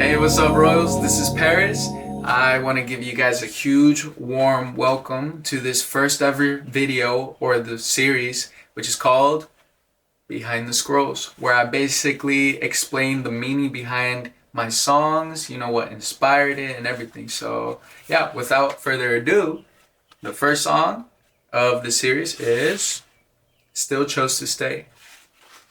Hey, what's up, Royals? This is Paris. I want to give you guys a huge, warm welcome to this first ever video or the series, which is called Behind the Scrolls, where I basically explain the meaning behind my songs, you know, what inspired it and everything. So yeah, without further ado, the first song of the series is Still Chose to Stay.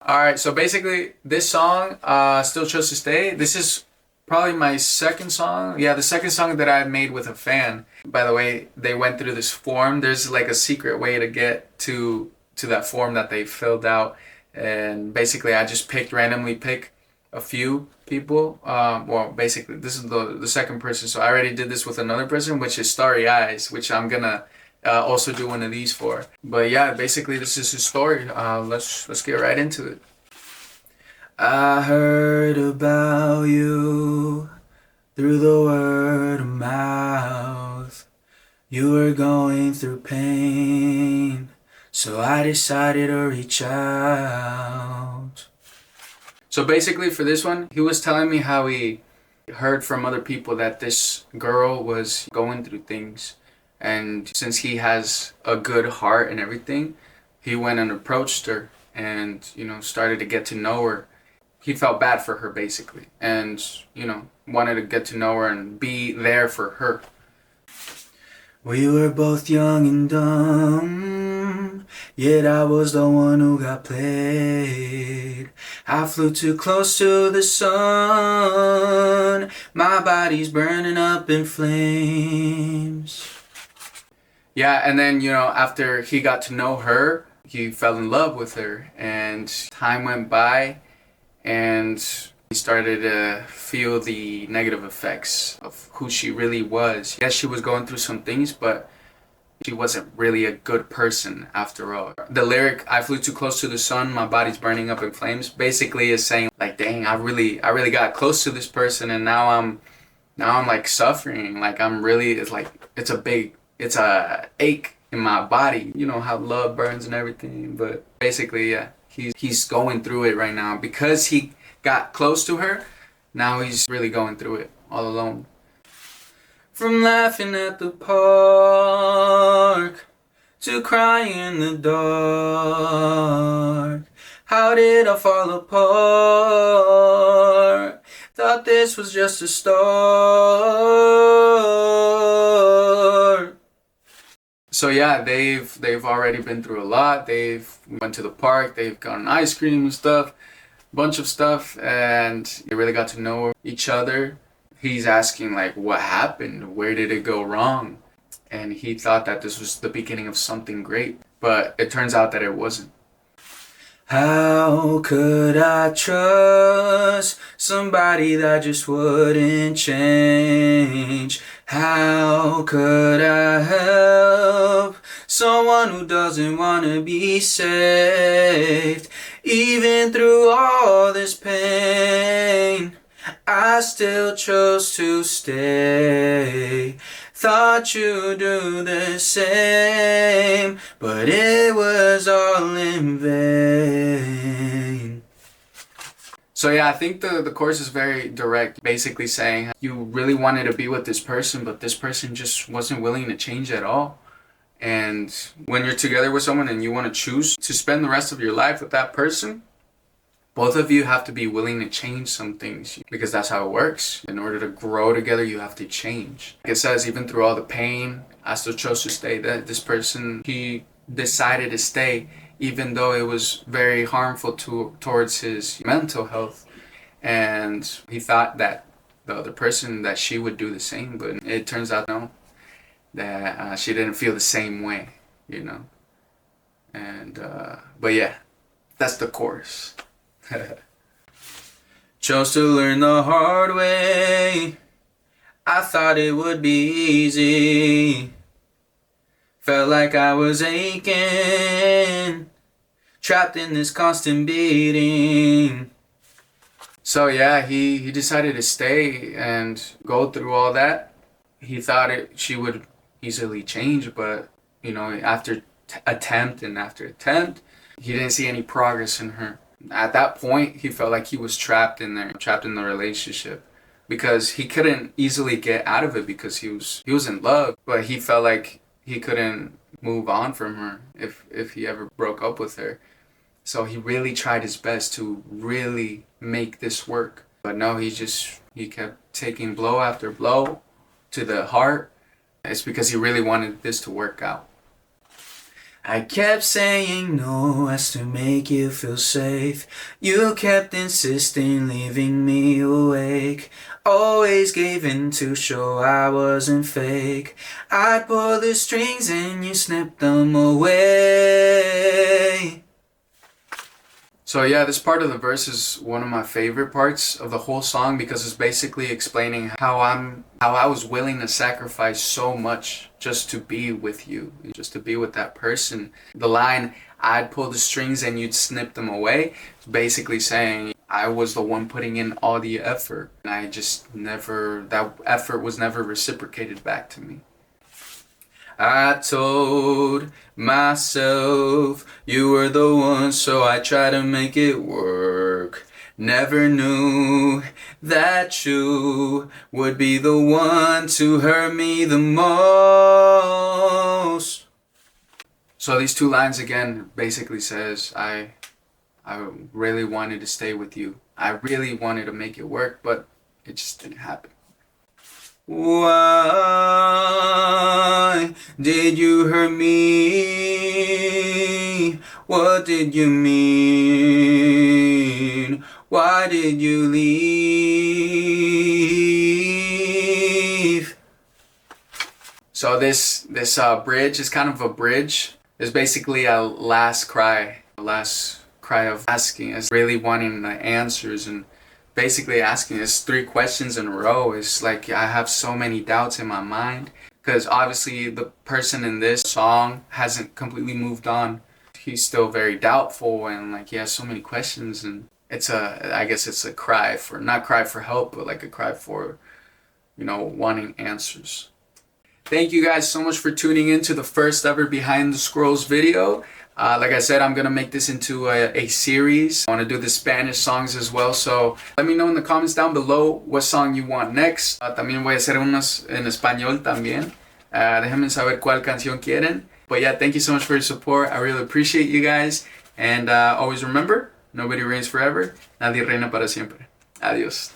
Alright, so basically this song, Still Chose to Stay, this is probably my second song. Yeah, the second song that I made with a fan. By the way, they went through this form. There's like a secret way to get to that form that they filled out. And basically I just randomly pick a few people. Well, basically this is the second person. So I already did this with another person, which is Starry Eyes, which I'm gonna also do one of these for. But yeah, basically this is his story. Let's get right into it. I heard about you through the word of mouth. You were going through pain, so I decided to reach out. So basically for this one, he was telling me how he heard from other people that this girl was going through things. And since he has a good heart and everything, he went and approached her and, you know, started to get to know her. He felt bad for her basically and, you know, wanted to get to know her and be there for her. We were both young and dumb, yet I was the one who got played. I flew too close to the sun, my body's burning up in flames. Yeah, and then, you know, after he got to know her, he fell in love with her and time went by and he started to feel the negative effects of who she really was. Yes, she was going through some things, but she wasn't really a good person after all. The lyric, I flew too close to the sun, my body's burning up in flames, basically is saying like, dang, I really got close to this person and now I'm like suffering. Like I'm really, it's a ache in my body. You know how love burns and everything, but basically, yeah, he's going through it right now because he got close to her. Now he's really going through it all alone. From laughing at the park to crying in the dark, how did I fall apart? Thought this was just a start. So yeah, they've already been through a lot. They've went to the park, they've gotten ice cream and stuff, bunch of stuff, and they really got to know each other. He's asking like, what happened? Where did it go wrong? And he thought that this was the beginning of something great, but it turns out that it wasn't. How could I trust somebody that just wouldn't change? How could I help someone who doesn't want to be saved? Even through all this pain, I still chose to stay. Thought you'd do the same, but it was all in vain. So yeah, I think the chorus is very direct, basically saying you really wanted to be with this person, but this person just wasn't willing to change at all. And when you're together with someone and you want to choose to spend the rest of your life with that person, both of you have to be willing to change some things because that's how it works. In order to grow together, you have to change. Like it says, even through all the pain, I still chose to stay. That this person, he decided to stay even though it was very harmful towards his mental health. And he thought that the other person, that she would do the same, but it turns out no, that she didn't feel the same way, you know. And but yeah, that's the chorus. Chose to learn the hard way. I thought it would be easy. Felt like I was aching, trapped in this constant beating. So yeah, he decided to stay and go through all that. He thought she would easily change, but you know, after attempt after attempt, he didn't see any progress in her. At that point, he felt like he was trapped in the relationship. because he couldn't easily get out of it because he was in love, but he felt like he couldn't move on from her if he ever broke up with her. So he really tried his best to really make this work. But no, he kept taking blow after blow to the heart. It's because he really wanted this to work out. I kept saying no as to make you feel safe. You kept insisting, leaving me awake. Always gave in to show I wasn't fake. I'd pull the strings and you snipped them away. So yeah, this part of the verse is one of my favorite parts of the whole song because it's basically explaining how I was willing to sacrifice so much just to be with you, just to be with that person. The line, I'd pull the strings and you'd snip them away, is basically saying I was the one putting in all the effort, and that effort was never reciprocated back to me. I told myself you were the one, so I tried to make it work. Never knew that you would be the one to hurt me the most. So these two lines again basically says I really wanted to stay with you. I really wanted to make it work, but it just didn't happen. Why did you hurt me? What did you mean? Why did you leave? So this bridge is kind of a bridge. It's basically a last cry of asking, is really wanting the answers and basically asking us 3 questions in a row. It's like I have so many doubts in my mind because obviously the person in this song hasn't completely moved on. He's still very doubtful and like he has so many questions, and I guess it's a cry for, not cry for help, but like a cry for, wanting answers. Thank you guys so much for tuning in to the first ever Behind the Scrolls video. Like I said, I'm going to make this into a series. I want to do the Spanish songs as well, so let me know in the comments down below what song you want next. También voy a hacer unos en español también. Déjenme saber cuál canción quieren. But yeah, thank you so much for your support. I really appreciate you guys. And always remember, nobody reigns forever. Nadie reina para siempre. Adiós.